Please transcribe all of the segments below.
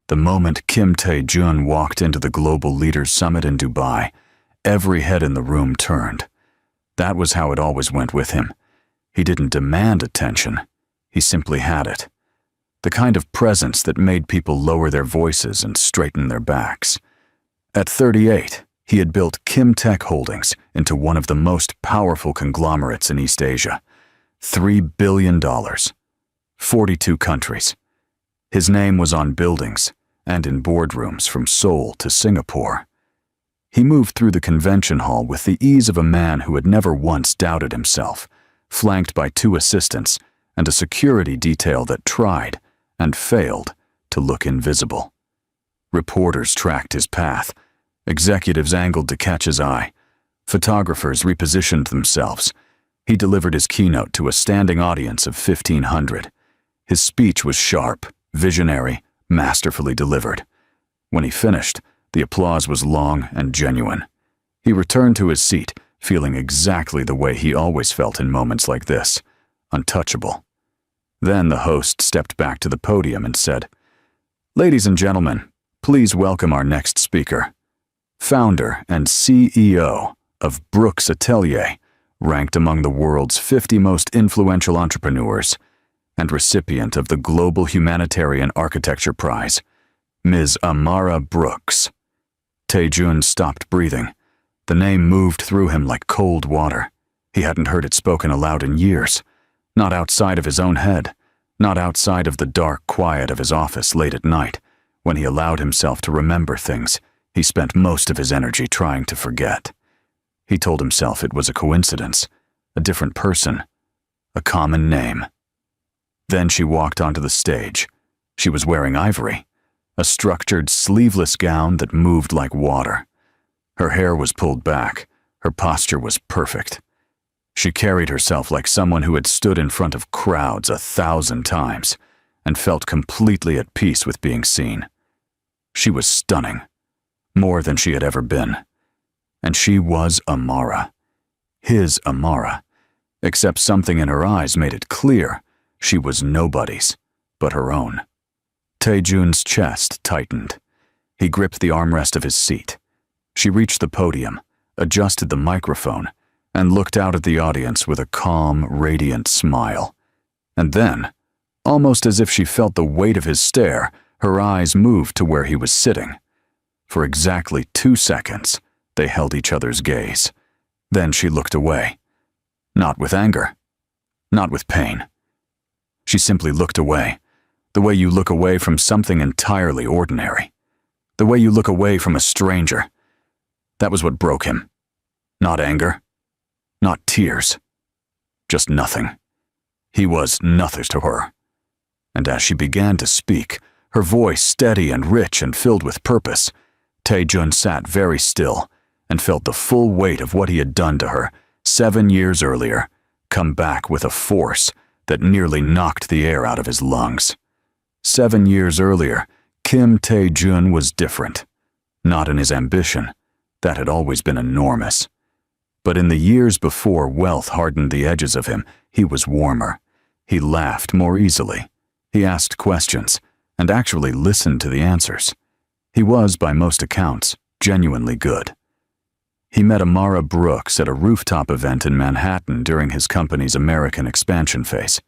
The moment Kim Tae-jun walked into the Global Leaders Summit in Dubai, every head in the room turned. That was how it always went with him. He didn't demand attention. He simply had it. The kind of presence that made people lower their voices and straighten their backs. At 38, he had built Kim Tech Holdings into one of the most powerful conglomerates in East Asia. $3 billion. 42 countries. His name was on buildings and in boardrooms from Seoul to Singapore. He moved through the convention hall with the ease of a man who had never once doubted himself, flanked by 2 assistants and a security detail that tried and failed to look invisible. Reporters tracked his path. Executives angled to catch his eye. Photographers repositioned themselves. He delivered his keynote to a standing audience of 1,500. His speech was sharp, visionary, masterfully delivered. When he finished, the applause was long and genuine. He returned to his seat, feeling exactly the way he always felt in moments like this, untouchable. Then the host stepped back to the podium and said, "Ladies and gentlemen, please welcome our next speaker. Founder and CEO of Brooks Atelier, ranked among the world's 50 most influential entrepreneurs, and recipient of the Global Humanitarian Architecture Prize, Ms. Amara Brooks." Tae-jun stopped breathing. The name moved through him like cold water. He hadn't heard it spoken aloud in years. Not outside of his own head. Not outside of the dark quiet of his office late at night, when he allowed himself to remember things he spent most of his energy trying to forget. He told himself it was a coincidence, a different person, a common name. Then she walked onto the stage. She was wearing ivory, a structured, sleeveless gown that moved like water. Her hair was pulled back. Her posture was perfect. She carried herself like someone who had stood in front of crowds 1,000 times and felt completely at peace with being seen. She was stunning, more than she had ever been. And she was Amara. His Amara. Except something in her eyes made it clear she was nobody's, but her own. Tae-jun's chest tightened. He gripped the armrest of his seat. She reached the podium, adjusted the microphone, and looked out at the audience with a calm, radiant smile. And then, almost as if she felt the weight of his stare, her eyes moved to where he was sitting. For exactly 2 seconds, they held each other's gaze. Then she looked away. Not with anger. Not with pain. She simply looked away, the way you look away from something entirely ordinary. The way you look away from a stranger. That was what broke him. Not anger. Not tears. Just nothing. He was nothing to her. And as she began to speak, her voice steady and rich and filled with purpose, Tae-jun sat very still and felt the full weight of what he had done to her 7 years earlier come back with a force that nearly knocked the air out of his lungs. 7 years earlier, Kim Tae-jun was different. Not in his ambition. That had always been enormous. But in the years before wealth hardened the edges of him, he was warmer. He laughed more easily. He asked questions and actually listened to the answers. He was, by most accounts, genuinely good. He met Amara Brooks at a rooftop event in Manhattan during his company's American expansion phase.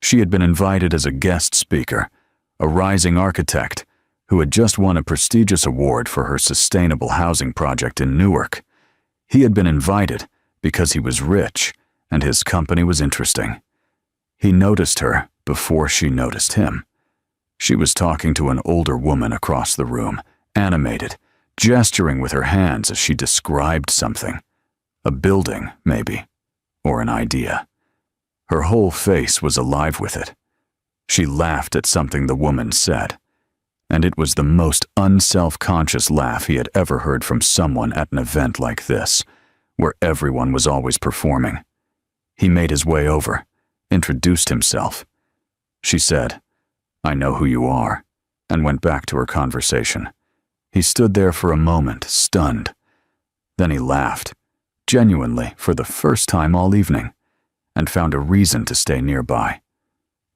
She had been invited as a guest speaker, a rising architect who had just won a prestigious award for her sustainable housing project in Newark. He had been invited because he was rich and his company was interesting. He noticed her before she noticed him. She was talking to an older woman across the room, animated, gesturing with her hands as she described something. A building, maybe, or an idea. Her whole face was alive with it. She laughed at something the woman said, and it was the most unself-conscious laugh he had ever heard from someone at an event like this, where everyone was always performing. He made his way over, introduced himself. She said, "I know who you are," and went back to her conversation. He stood there for a moment, stunned. Then he laughed, genuinely for the first time all evening, and found a reason to stay nearby.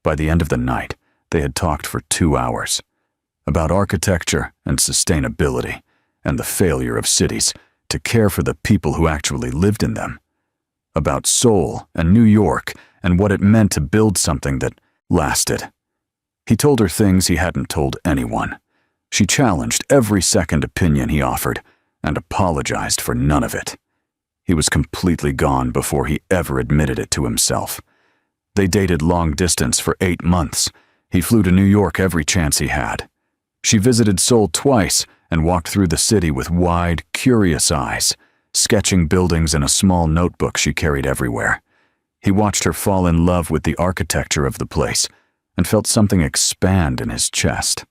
By the end of the night, they had talked for 2 hours. about architecture and sustainability, and the failure of cities to care for the people who actually lived in them, about Seoul and New York and what it meant to build something that lasted. He told her things he hadn't told anyone. She challenged every second opinion he offered and apologized for none of it. He was completely gone before he ever admitted it to himself. They dated long distance for 8 months. He flew to New York every chance he had. She visited Seoul twice and walked through the city with wide, curious eyes, sketching buildings in a small notebook she carried everywhere. He watched her fall in love with the architecture of the place and felt something expand in his chest.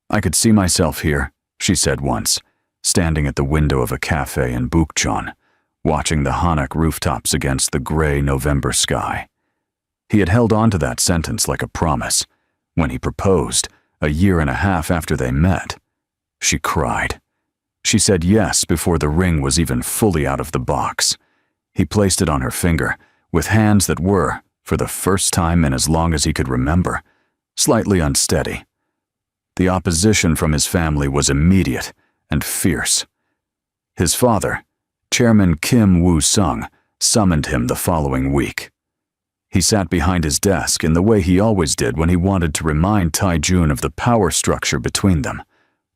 "I could see myself here," she said once, standing at the window of a cafe in Bukchon, watching the Hanak rooftops against the gray November sky. He had held on to that sentence like a promise. When he proposed, a year and a half after they met, she cried. She said yes before the ring was even fully out of the box. He placed it on her finger, with hands that were, for the first time in as long as he could remember, slightly unsteady. The opposition from his family was immediate and fierce. His father, Chairman Kim Woo-sung, summoned him the following week. He sat behind his desk in the way he always did when he wanted to remind Tae-jun of the power structure between them.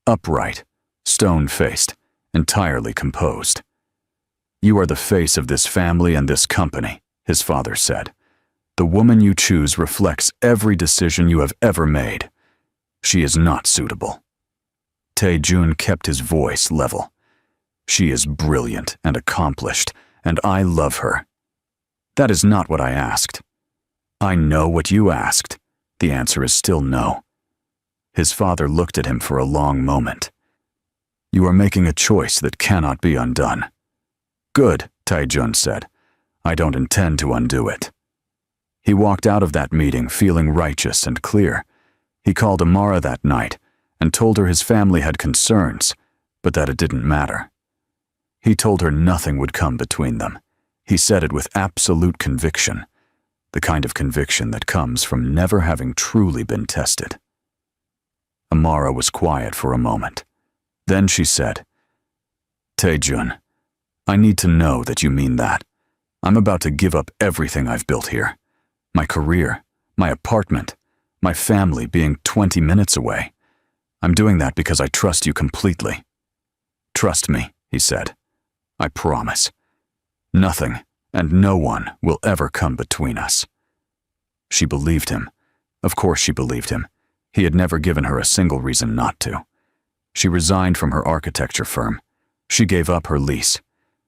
Upright, stone-faced, entirely composed. "You are the face of this family and this company," his father said. "The woman you choose reflects every decision you have ever made. She is not suitable." Tae-jun kept his voice level. "She is brilliant and accomplished, and I love her." "That is not what I asked." "I know what you asked. The answer is still no." His father looked at him for a long moment. "You are making a choice that cannot be undone." "Good," Tae-jun said. "I don't intend to undo it." He walked out of that meeting feeling righteous and clear. He called Amara that night and told her his family had concerns, but that it didn't matter. He told her nothing would come between them. He said it with absolute conviction, the kind of conviction that comes from never having truly been tested. Amara was quiet for a moment. Then she said, "Tae-jun, I need to know that you mean that. I'm about to give up everything I've built here. My career, my apartment, my family being 20 minutes away. I'm doing that because I trust you completely." "Trust me," he said. "I promise. Nothing and no one will ever come between us." She believed him. Of course she believed him. He had never given her a single reason not to. She resigned from her architecture firm. She gave up her lease.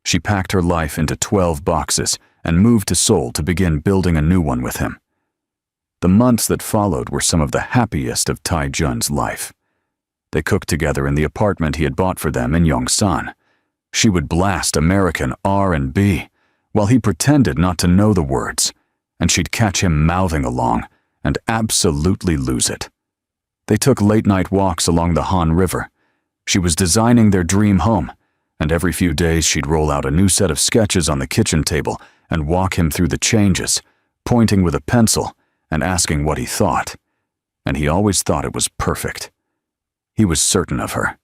She packed her life into 12 boxes and moved to Seoul to begin building a new one with him. The months that followed were some of the happiest of Tae-jun's life. They cooked together in the apartment he had bought for them in Yongsan. She would blast American R&B, while he pretended not to know the words, and she'd catch him mouthing along and absolutely lose it. They took late-night walks along the Han River. She was designing their dream home, and every few days she'd roll out a new set of sketches on the kitchen table and walk him through the changes, pointing with a pencil and asking what he thought. And he always thought it was perfect. He was certain of her.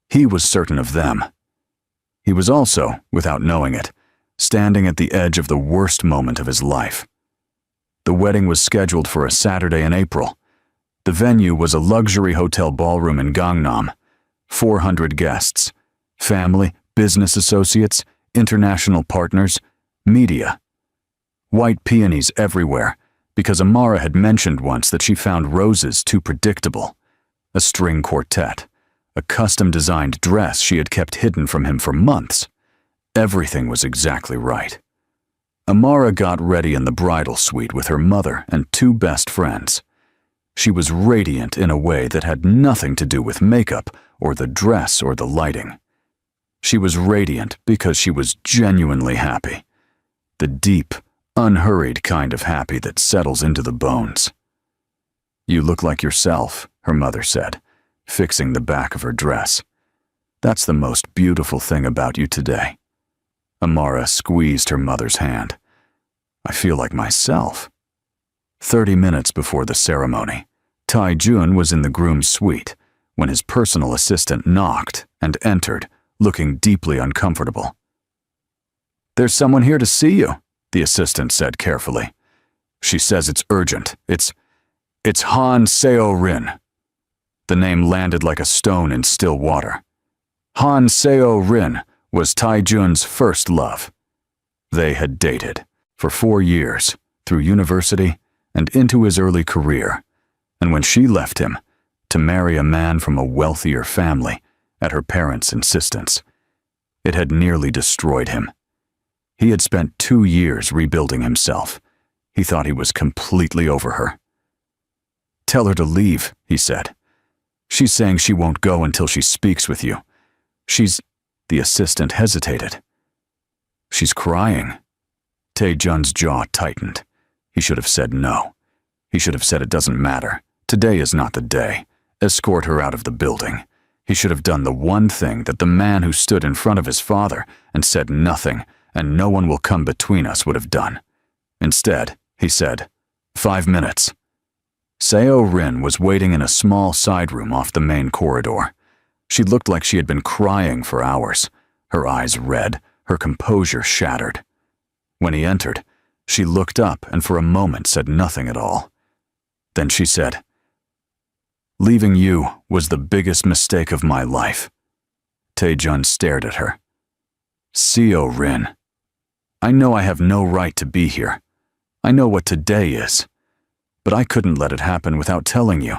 He was certain of them. He was also, without knowing it, standing at the edge of the worst moment of his life. The wedding was scheduled for a Saturday in April. The venue was a luxury hotel ballroom in Gangnam. 400 guests. Family, business associates, international partners, media. White peonies everywhere, because Amara had mentioned once that she found roses too predictable. A string quartet. A custom-designed dress she had kept hidden from him for months. Everything was exactly right. Amara got ready in the bridal suite with her mother and 2 best friends. She was radiant in a way that had nothing to do with makeup or the dress or the lighting. She was radiant because she was genuinely happy. The deep, unhurried kind of happy that settles into the bones. "You look like yourself," her mother said, fixing the back of her dress. "That's the most beautiful thing about you today." Amara squeezed her mother's hand. "I feel like myself." 30 minutes before the ceremony, Tae-jun was in the groom's suite when his personal assistant knocked and entered, looking deeply uncomfortable. "There's someone here to see you," the assistant said carefully. "She says it's urgent. It's Han Seo-rin." The name landed like a stone in still water. Han Seo-rin was Tae-jun's first love. They had dated for 4 years, through university and into his early career, and when she left him to marry a man from a wealthier family at her parents' insistence, it had nearly destroyed him. He had spent 2 years rebuilding himself. He thought he was completely over her. "Tell her to leave," he said. "She's saying she won't go until she speaks with you. The assistant hesitated. "She's crying." Tae-jun's jaw tightened. He should have said no. He should have said it doesn't matter. Today is not the day. Escort her out of the building. He should have done the one thing that the man who stood in front of his father and said nothing and no one will come between us would have done. Instead, he said, 5 minutes. Seo-rin was waiting in a small side room off the main corridor. She looked like she had been crying for hours, her eyes red, her composure shattered. When he entered, she looked up and for a moment said nothing at all. Then she said, "Leaving you was the biggest mistake of my life." Tae-jun stared at her. "Seo-rin, I know I have no right to be here. I know what today is. But I couldn't let it happen without telling you.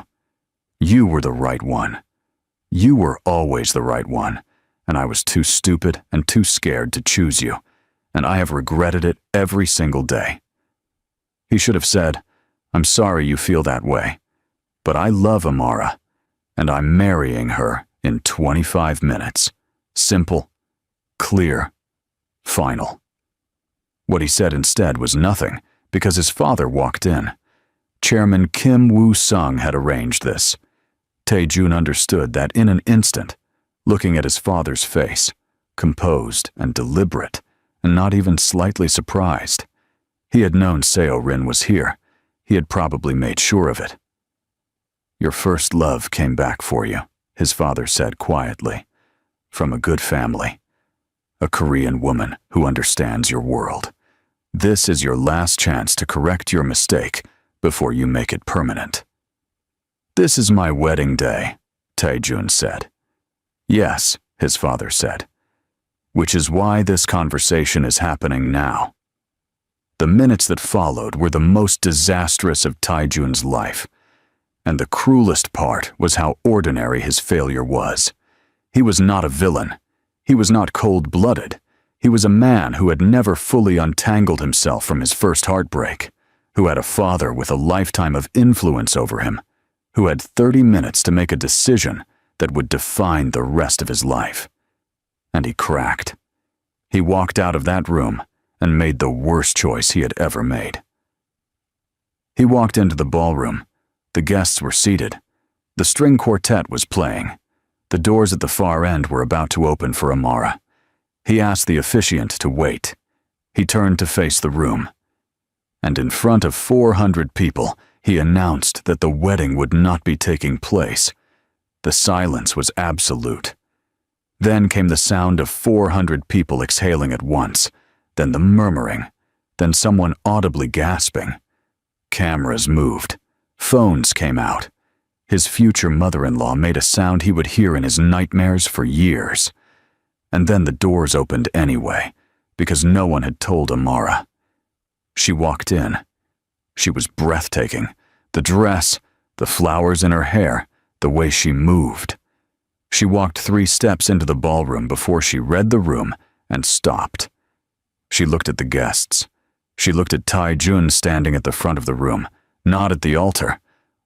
You were the right one. You were always the right one, and I was too stupid and too scared to choose you, and I have regretted it every single day." He should have said, "I'm sorry you feel that way, but I love Amara, and I'm marrying her in 25 minutes. Simple, clear, final." What he said instead was nothing, because his father walked in. Chairman Kim Woo-sung had arranged this. Tae-jun understood that in an instant, looking at his father's face, composed and deliberate, and not even slightly surprised. He had known Seo-rin was here. He had probably made sure of it. "Your first love came back for you," his father said quietly. "From a good family. A Korean woman who understands your world. This is your last chance to correct your mistake before you make it permanent." "This is my wedding day," Tae-jun said. "Yes," his father said. "Which is why this conversation is happening now." The minutes that followed were the most disastrous of Tae-jun's life, and the cruelest part was how ordinary his failure was. He was not a villain. He was not cold-blooded. He was a man who had never fully untangled himself from his first heartbreak, who had a father with a lifetime of influence over him, who had 30 minutes to make a decision that would define the rest of his life. And he cracked. He walked out of that room and made the worst choice he had ever made. He walked into the ballroom. The guests were seated. The string quartet was playing. The doors at the far end were about to open for Amara. He asked the officiant to wait. He turned to face the room. And in front of 400 people, he announced that the wedding would not be taking place. The silence was absolute. Then came the sound of 400 people exhaling at once, then the murmuring, then someone audibly gasping. Cameras moved. Phones came out. His future mother-in-law made a sound he would hear in his nightmares for years. And then the doors opened anyway, because no one had told Amara. She walked in. She was breathtaking. The dress, the flowers in her hair, the way she moved. She walked 3 steps into the ballroom before she read the room and stopped. She looked at the guests. She looked at Tae-jun standing at the front of the room, not at the altar,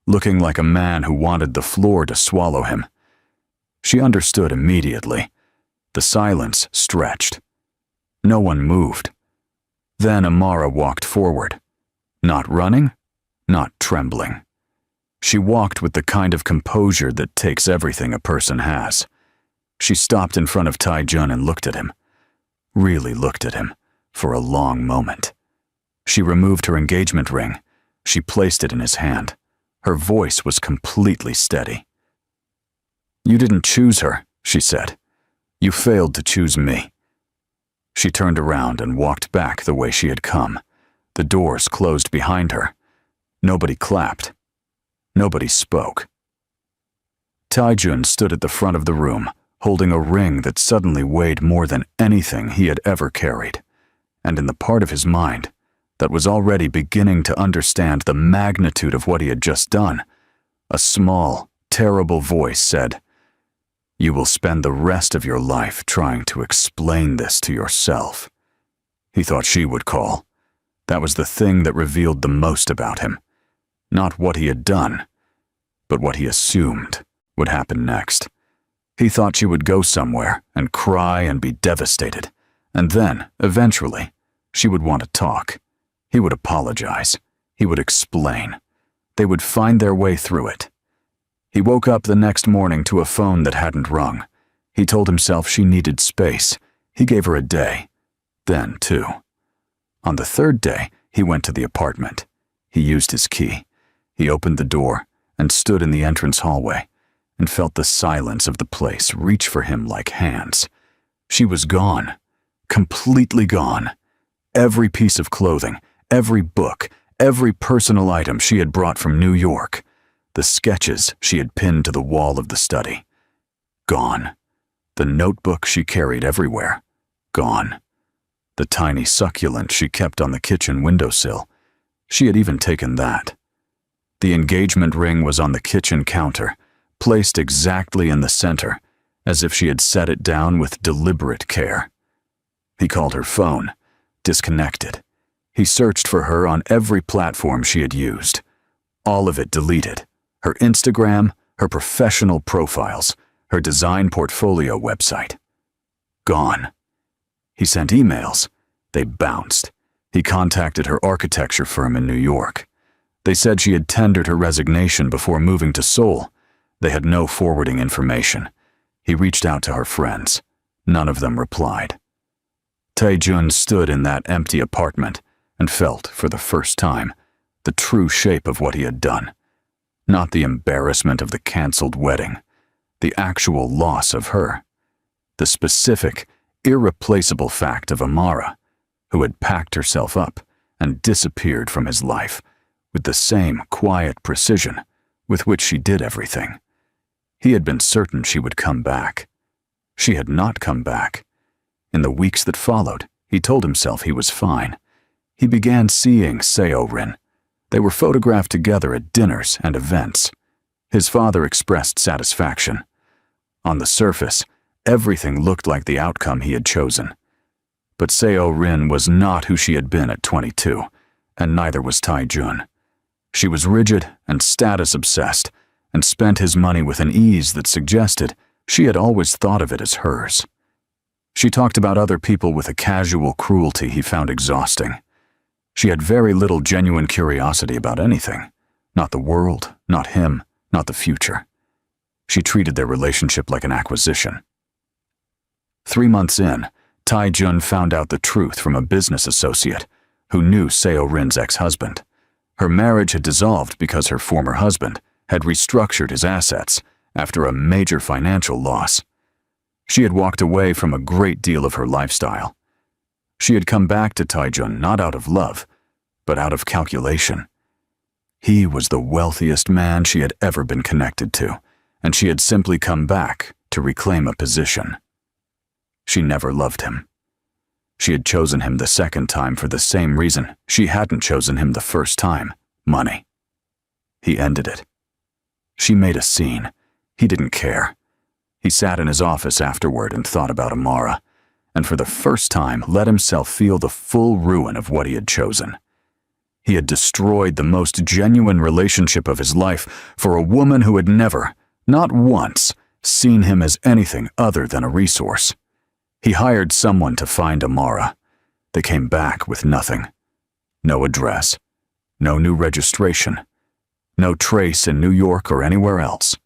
looking like a man who wanted the floor to swallow him. She understood immediately. The silence stretched. No one moved. Then Amara walked forward. Not running, not trembling. She walked with the kind of composure that takes everything a person has. She stopped in front of Tae-jun and looked at him. Really looked at him, for a long moment. She removed her engagement ring. She placed it in his hand. Her voice was completely steady. "You didn't choose her," she said. "You failed to choose me." She turned around and walked back the way she had come. The doors closed behind her. Nobody clapped. Nobody spoke. Taijun stood at the front of the room, holding a ring that suddenly weighed more than anything he had ever carried. And in the part of his mind that was already beginning to understand the magnitude of what he had just done, a small, terrible voice said, "You will spend the rest of your life trying to explain this to yourself." He thought she would call. That was the thing that revealed the most about him. Not what he had done, but what he assumed would happen next. He thought she would go somewhere and cry and be devastated, and then, eventually, she would want to talk. He would apologize. He would explain. They would find their way through it. He woke up the next morning to a phone that hadn't rung. He told himself she needed space. He gave her a day. Then, two. On the third day, he went to the apartment. He used his key. He opened the door and stood in the entrance hallway and felt the silence of the place reach for him like hands. She was gone. Completely gone. Every piece of clothing, every book, every personal item she had brought from New York, the sketches she had pinned to the wall of the study. Gone. The notebook she carried everywhere. Gone. The tiny succulent she kept on the kitchen windowsill. She had even taken that. The engagement ring was on the kitchen counter, placed exactly in the center, as if she had set it down with deliberate care. He called her phone, disconnected. He searched for her on every platform she had used. All of it deleted. Her Instagram, her professional profiles, her design portfolio website. Gone. He sent emails. They bounced. He contacted her architecture firm in New York. They said she had tendered her resignation before moving to Seoul. They had no forwarding information. He reached out to her friends. None of them replied. Taejun stood in that empty apartment and felt, for the first time, the true shape of what he had done. Not the embarrassment of the canceled wedding, the actual loss of her. The specific, irreplaceable fact of Amara, who had packed herself up and disappeared from his life with the same quiet precision with which she did everything. He had been certain she would come back. She had not come back. In the weeks that followed, he told himself he was fine. He began seeing Seo-rin. They were photographed together at dinners and events. His father expressed satisfaction. On the surface, everything looked like the outcome he had chosen. But Seo-rin was not who she had been at 22, and neither was Taejun. She was rigid and status-obsessed, and spent his money with an ease that suggested she had always thought of it as hers. She talked about other people with a casual cruelty he found exhausting. She had very little genuine curiosity about anything. Not the world, not him, not the future. She treated their relationship like an acquisition. 3 months in, Taejun found out the truth from a business associate who knew Seo-rin's ex-husband. Her marriage had dissolved because her former husband had restructured his assets after a major financial loss. She had walked away from a great deal of her lifestyle. She had come back to Taejun not out of love, but out of calculation. He was the wealthiest man she had ever been connected to, and she had simply come back to reclaim a position. She never loved him. She had chosen him the second time for the same reason she hadn't chosen him the first time: money. He ended it. She made a scene. He didn't care. He sat in his office afterward and thought about Amara, and for the first time let himself feel the full ruin of what he had chosen. He had destroyed the most genuine relationship of his life for a woman who had never, not once, seen him as anything other than a resource. He hired someone to find Amara. They came back with nothing. No address. No new registration. No trace in New York or anywhere else.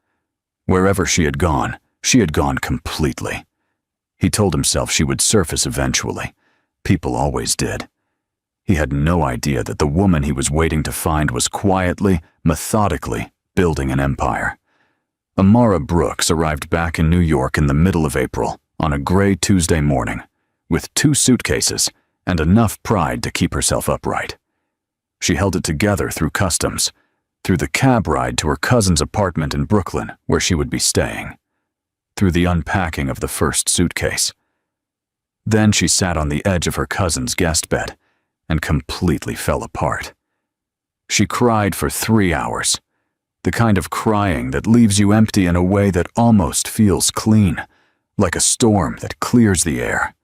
Wherever she had gone completely. He told himself she would surface eventually. People always did. He had no idea that the woman he was waiting to find was quietly, methodically building an empire. Amara Brooks arrived back in New York in the middle of April on a gray Tuesday morning, with 2 suitcases and enough pride to keep herself upright. She held it together through customs, through the cab ride to her cousin's apartment in Brooklyn where she would be staying, through the unpacking of the first suitcase. Then she sat on the edge of her cousin's guest bed and completely fell apart. She cried for 3 hours, the kind of crying that leaves you empty in a way that almost feels clean, like a storm that clears the air.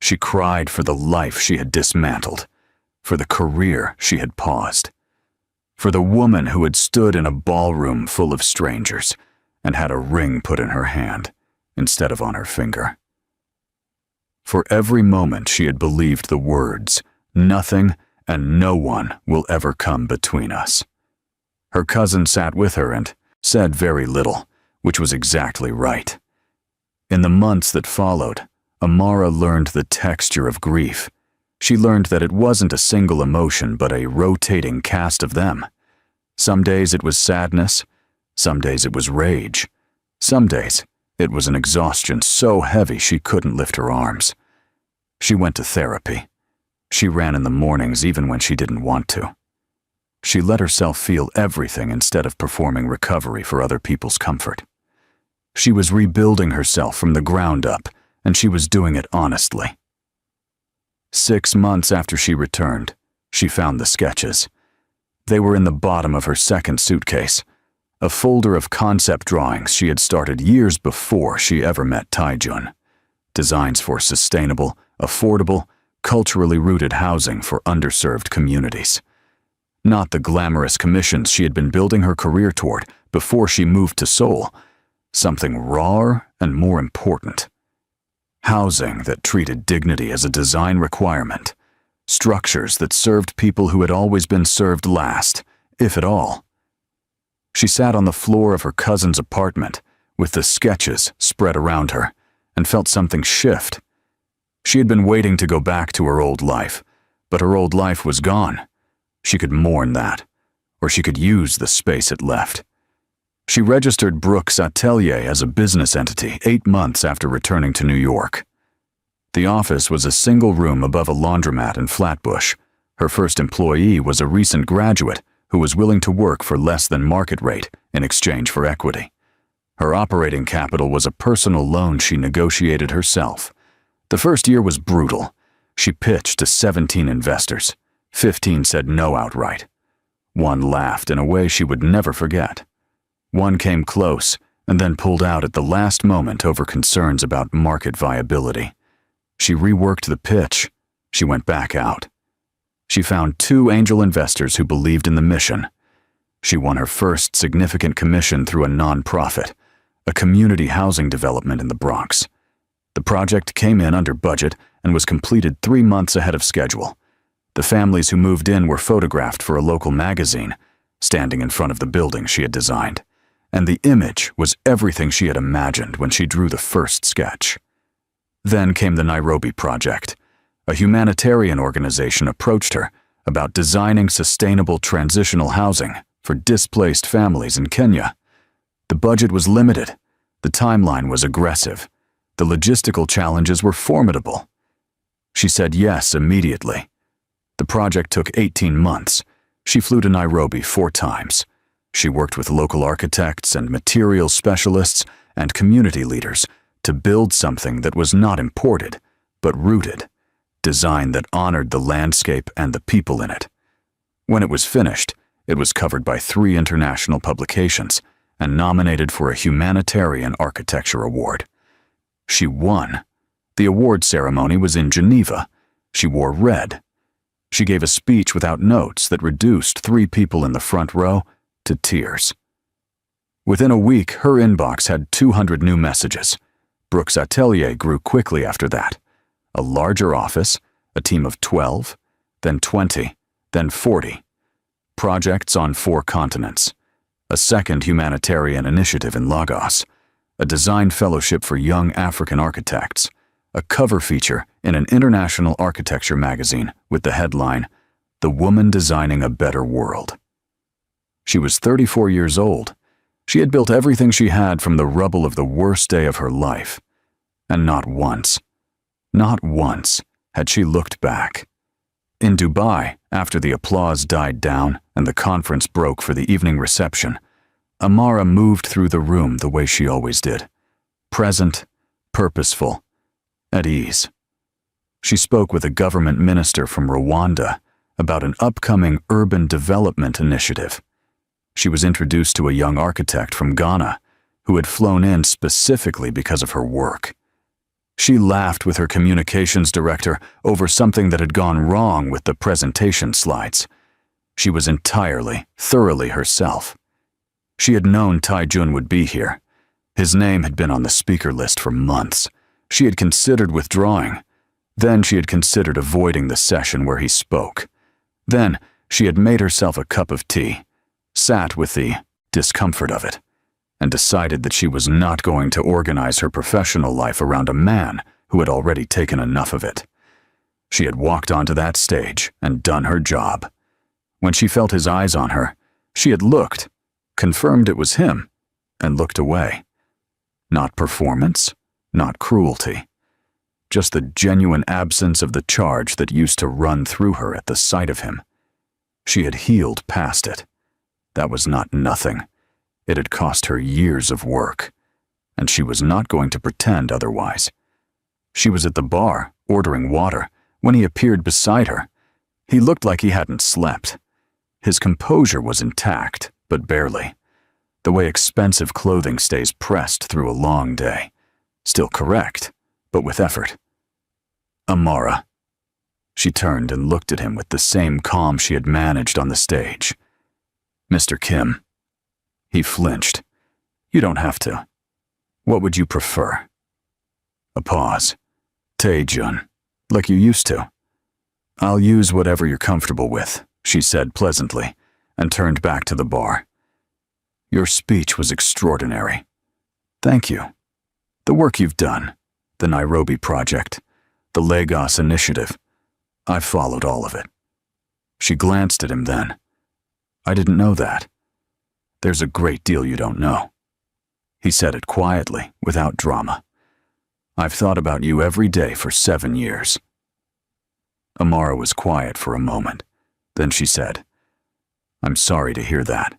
She cried for the life she had dismantled, for the career she had paused, for the woman who had stood in a ballroom full of strangers and had a ring put in her hand instead of on her finger. For every moment she had believed the words, "Nothing and no one will ever come between us." Her cousin sat with her and said very little, which was exactly right. In the months that followed, Amara learned the texture of grief. She learned that it wasn't a single emotion but a rotating cast of them. Some days it was sadness, some days it was rage, some days it was an exhaustion so heavy she couldn't lift her arms. She went to therapy. She ran in the mornings even when she didn't want to. She let herself feel everything instead of performing recovery for other people's comfort. She was rebuilding herself from the ground up, and she was doing it honestly. 6 months after she returned, she found the sketches. They were in the bottom of her second suitcase, a folder of concept drawings she had started years before she ever met Taijun. Designs for sustainable, affordable, culturally rooted housing for underserved communities. Not the glamorous commissions she had been building her career toward before she moved to Seoul. Something rawer and more important. Housing that treated dignity as a design requirement. Structures that served people who had always been served last, if at all. She sat on the floor of her cousin's apartment with the sketches spread around her and felt something shift. She had been waiting to go back to her old life, but her old life was gone. She could mourn that, or she could use the space it left. She registered Brooks Atelier as a business entity 8 months after returning to New York. The office was a single room above a laundromat in Flatbush. Her first employee was a recent graduate who was willing to work for less than market rate in exchange for equity. Her operating capital was a personal loan she negotiated herself. The first year was brutal. She pitched to 17 investors. 15 said no outright. 1 laughed in a way she would never forget. 1 came close and then pulled out at the last moment over concerns about market viability. She reworked the pitch. She went back out. She found 2 angel investors who believed in the mission. She won her first significant commission through a nonprofit, a community housing development in the Bronx. The project came in under budget and was completed 3 months ahead of schedule. The families who moved in were photographed for a local magazine, standing in front of the building she had designed. And the image was everything she had imagined when she drew the first sketch. Then came the Nairobi Project. A humanitarian organization approached her about designing sustainable transitional housing for displaced families in Kenya. The budget was limited. The timeline was aggressive. The logistical challenges were formidable. She said yes immediately. The project took 18 months. She flew to Nairobi 4 times. She worked with local architects and materials specialists and community leaders to build something that was not imported, but rooted, design that honored the landscape and the people in it. When it was finished, it was covered by 3 international publications and nominated for a Humanitarian Architecture Award. She won. The award ceremony was in Geneva. She wore red. She gave a speech without notes that reduced 3 people in the front row to tears. Within a week, her inbox had 200 new messages. Brooks Atelier grew quickly after that. A larger office, a team of 12, then 20, then 40. Projects on 4 continents. A second humanitarian initiative in Lagos. A design fellowship for young African architects. a cover feature in an international architecture magazine with the headline, "The Woman Designing a Better World." She was 34 years old. She had built everything she had from the rubble of the worst day of her life. And not once had she looked back. In Dubai, after the applause died down and the conference broke for the evening reception, Amara moved through the room the way she always did. Present, purposeful, at ease. She spoke with a government minister from Rwanda about an upcoming urban development initiative. She was introduced to a young architect from Ghana who had flown in specifically because of her work. She laughed with her communications director over something that had gone wrong with the presentation slides. She was entirely, thoroughly herself. She had known Taijun would be here. His name had been on the speaker list for months. She had considered withdrawing. Then she had considered avoiding the session where he spoke. Then she had made herself a cup of tea, sat with the discomfort of it, and decided that she was not going to organize her professional life around a man who had already taken enough of it. She had walked onto that stage and done her job. When she felt his eyes on her, she had looked, confirmed it was him, and looked away. Not performance, not cruelty. Just the genuine absence of the charge that used to run through her at the sight of him. She had healed past it. That was not nothing. It had cost her years of work, and she was not going to pretend otherwise. She was at the bar, ordering water, when he appeared beside her. He looked like he hadn't slept. His composure was intact, but barely. The way expensive clothing stays pressed through a long day. Still correct, but with effort. "Amara." She turned and looked at him with the same calm she had managed on the stage. "Mr. Kim." He flinched. "You don't have to. What would you prefer?" A pause. "Taejun, like you used to." "I'll use whatever you're comfortable with," she said pleasantly, and turned back to the bar. "Your speech was extraordinary. Thank you. The work you've done, the Nairobi project, the Lagos initiative, I've followed all of it." She glanced at him then. "I didn't know that. There's a great deal you don't know." He said it quietly, without drama. "I've thought about you every day for 7 years." Amara was quiet for a moment. Then she said, "I'm sorry to hear that."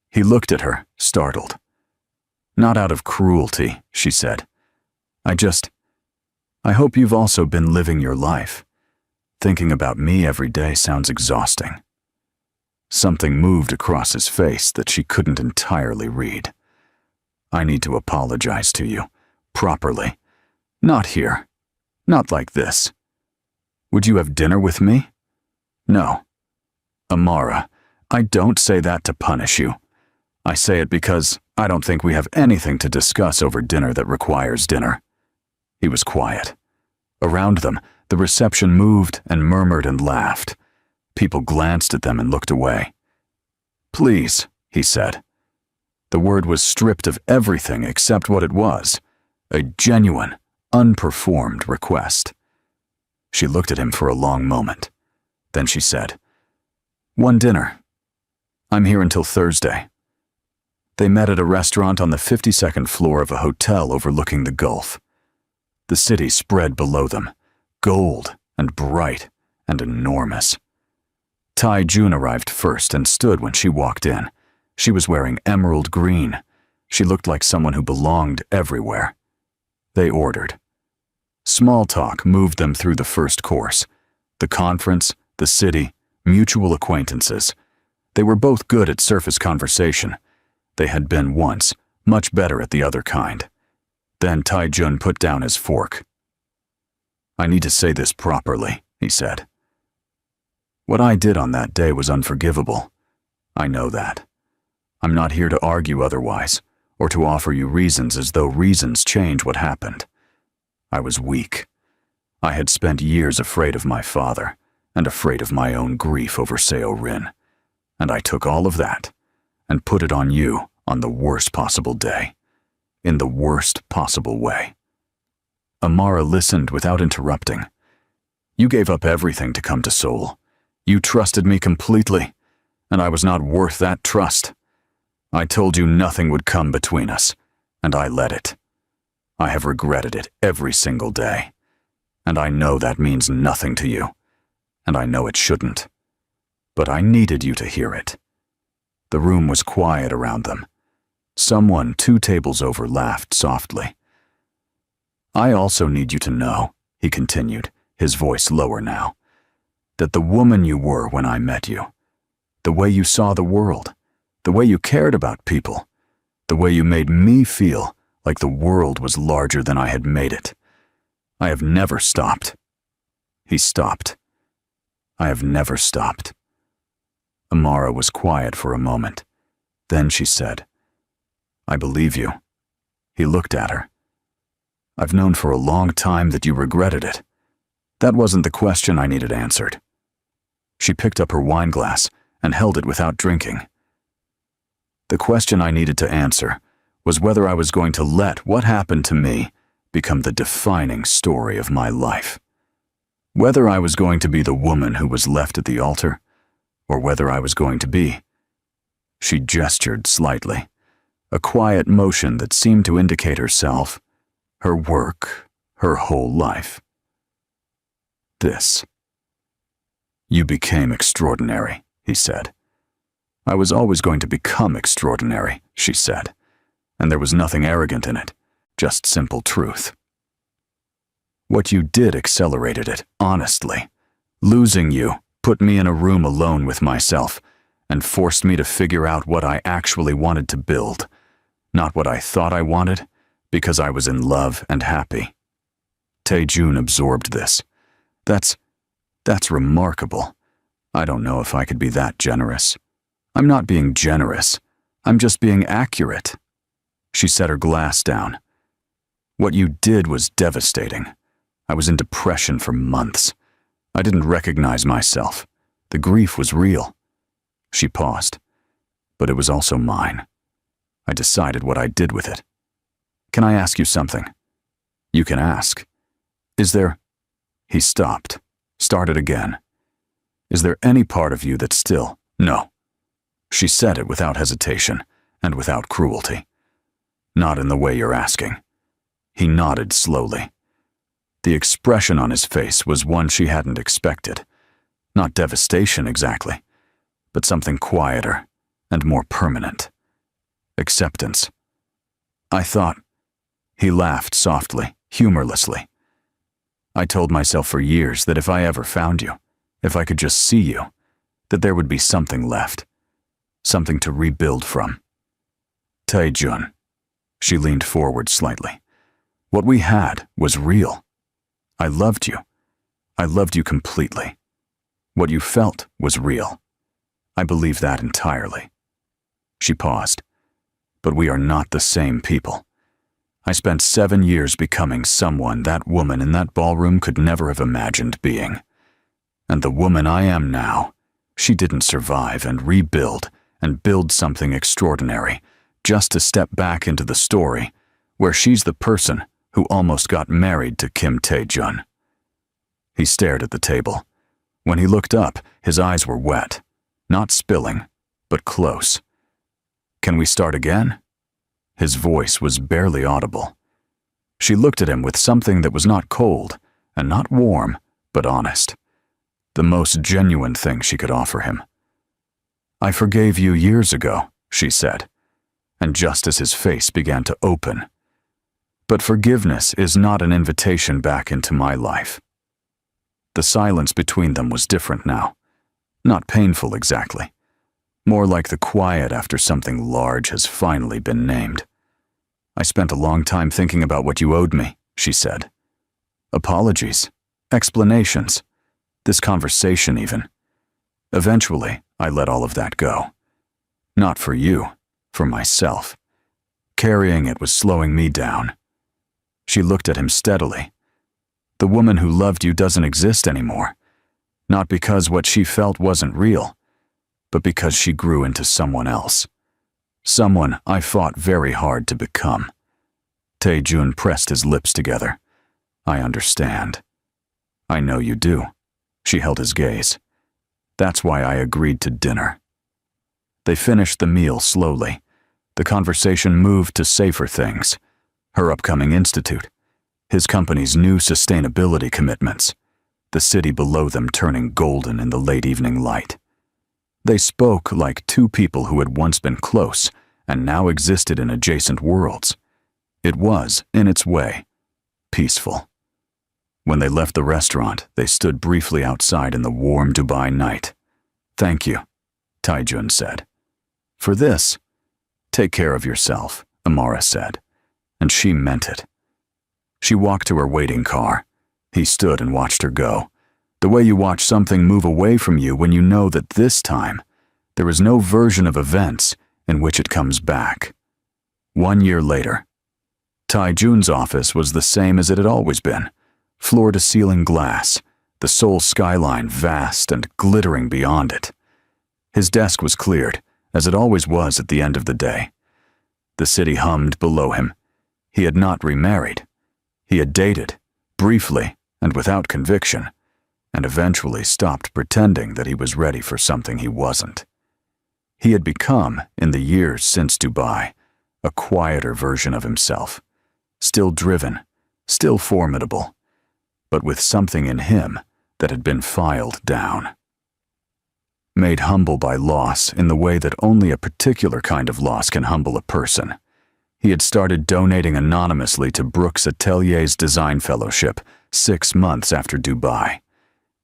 He looked at her, startled. "Not out of cruelty," she said. I hope you've also been living your life. Thinking about me every day sounds exhausting." Something moved across his face that she couldn't entirely read. "I need to apologize to you, properly. Not here. Not like this. Would you have dinner with me?" "No." "Amara, I don't say that to punish you. I say it because I don't think we have anything to discuss over dinner that requires dinner." He was quiet. Around them, the reception moved and murmured and laughed. People glanced at them and looked away. "Please," he said. The word was stripped of everything except what it was, a genuine, unperformed request. She looked at him for a long moment. Then she said, "One dinner. I'm here until Thursday." They met at a restaurant on the 52nd floor of a hotel overlooking the Gulf. The city spread below them, gold and bright and enormous. Taijun arrived first and stood when she walked in. She was wearing emerald green. She looked like someone who belonged everywhere. They ordered. Small talk moved them through the first course. The conference, the city, mutual acquaintances. They were both good at surface conversation. They had been once, much better at the other kind. Then Taijun put down his fork. "I need to say this properly," he said. "What I did on that day was unforgivable. I know that. I'm not here to argue otherwise, or to offer you reasons as though reasons change what happened. I was weak. I had spent years afraid of my father, and afraid of my own grief over Seo Rin, and I took all of that, and put it on you on the worst possible day, in the worst possible way." Amara listened without interrupting. You gave up everything to come to Seoul. You trusted me completely, and I was not worth that trust. I told you nothing would come between us, and I let it. I have regretted it every single day, and I know that means nothing to you, and I know it shouldn't. But I needed you to hear it. The room was quiet around them. Someone 2 tables over laughed softly. I also need you to know, he continued, his voice lower now, that the woman you were when I met you, the way you saw the world, the way you cared about people, the way you made me feel like the world was larger than I had made it. I have never stopped. He stopped. I have never stopped. Amara was quiet for a moment. Then she said, I believe you. He looked at her. I've known for a long time that you regretted it. That wasn't the question I needed answered. She picked up her wine glass and held it without drinking. The question I needed to answer was whether I was going to let what happened to me become the defining story of my life. Whether I was going to be the woman who was left at the altar, or whether I was going to be. She gestured slightly, a quiet motion that seemed to indicate herself, her work, her whole life. This. You became extraordinary, he said. I was always going to become extraordinary, she said, and there was nothing arrogant in it, just simple truth. What you did accelerated it, honestly. Losing you put me in a room alone with myself and forced me to figure out what I actually wanted to build, not what I thought I wanted, because I was in love and happy. Tae-jun absorbed this. That's remarkable. I don't know if I could be that generous. I'm not being generous. I'm just being accurate. She set her glass down. What you did was devastating. I was in depression for months. I didn't recognize myself. The grief was real. She paused, but it was also mine. I decided what I did with it. Can I ask you something? You can ask. Is there... He stopped, started again. Is there any part of you that's still... No. She said it without hesitation and without cruelty. Not in the way you're asking. He nodded slowly. The expression on his face was one she hadn't expected. Not devastation exactly, but something quieter and more permanent. Acceptance. I thought... He laughed softly, humorlessly. I told myself for years that if I ever found you, if I could just see you, that there would be something left, something to rebuild from. Tae-jun. She leaned forward slightly. What we had was real. I loved you. I loved you completely. What you felt was real. I believe that entirely. She paused. But we are not the same people. I spent 7 years becoming someone that woman in that ballroom could never have imagined being. And the woman I am now, she didn't survive and rebuild and build something extraordinary just to step back into the story where she's the person who almost got married to Kim Tae-jun. He stared at the table. When he looked up, his eyes were wet, not spilling, but close. Can we start again? His voice was barely audible. She looked at him with something that was not cold and not warm, but honest. The most genuine thing she could offer him. I forgave you years ago, she said, and just as his face began to open. But forgiveness is not an invitation back into my life. The silence between them was different now. Not painful exactly. More like the quiet after something large has finally been named. I spent a long time thinking about what you owed me, she said. Apologies, explanations, this conversation even. Eventually, I let all of that go. Not for you, for myself. Carrying it was slowing me down. She looked at him steadily. The woman who loved you doesn't exist anymore. Not because what she felt wasn't real, but because she grew into someone else. Someone I fought very hard to become. Tae-jun pressed his lips together. I understand. I know you do. She held his gaze. That's why I agreed to dinner. They finished the meal slowly. The conversation moved to safer things. Her upcoming institute, his company's new sustainability commitments, the city below them turning golden in the late evening light. They spoke like two people who had once been close and now existed in adjacent worlds. It was, in its way, peaceful. When they left the restaurant, they stood briefly outside in the warm Dubai night. "Thank you," Taijun said. "For this, take care of yourself," Amara said, and she meant it. She walked to her waiting car. He stood and watched her go, the way you watch something move away from you when you know that this time, there is no version of events in which it comes back. 1 year later, Taijun's office was the same as it had always been. Floor-to-ceiling glass, the Seoul skyline vast and glittering beyond it. His desk was cleared, as it always was at the end of the day. The city hummed below him. He had not remarried. He had dated, briefly and without conviction, and eventually stopped pretending that he was ready for something he wasn't. He had become, in the years since Dubai, a quieter version of himself, still driven, still formidable, but with something in him that had been filed down. Made humble by loss in the way that only a particular kind of loss can humble a person, he had started donating anonymously to Brooks Atelier's design fellowship 6 months after Dubai.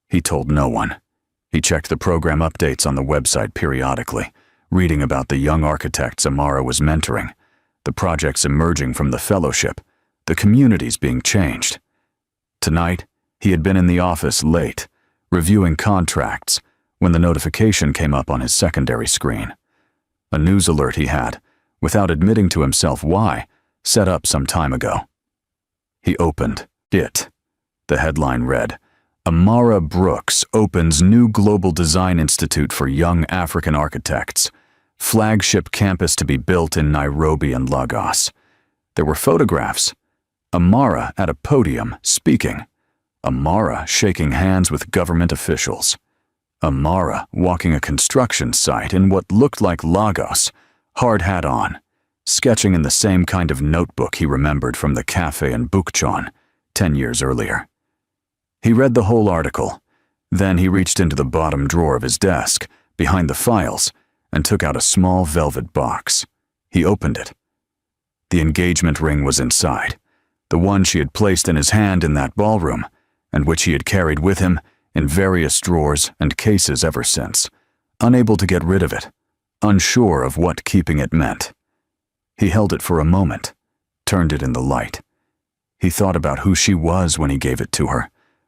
He told no one. He checked the program updates on the website periodically, reading about the young architects Amara was mentoring, the projects emerging from the fellowship, the communities being changed. Tonight, he had been in the office late, reviewing contracts, when the notification came up on his secondary screen. A news alert he had, without admitting to himself why, set up some time ago. He opened it. The headline read, "Amara Brooks opens new Global Design Institute for Young African Architects. Flagship campus to be built in Nairobi and Lagos." There were photographs. Amara at a podium, speaking. Amara shaking hands with government officials. Amara walking a construction site in what looked like Lagos, hard hat on, sketching in the same kind of notebook he remembered from the cafe in Bukchon 10 years earlier. He read the whole article. Then he reached into the bottom drawer of his desk, behind the files, and took out a small velvet box. He opened it. The engagement ring was inside, the one she had placed in his hand in that ballroom, and which he had carried with him in various drawers and cases ever since, unable to get rid of it, unsure of what keeping it meant. He held it for a moment, turned it in the light. He thought about who she was when he gave it to her,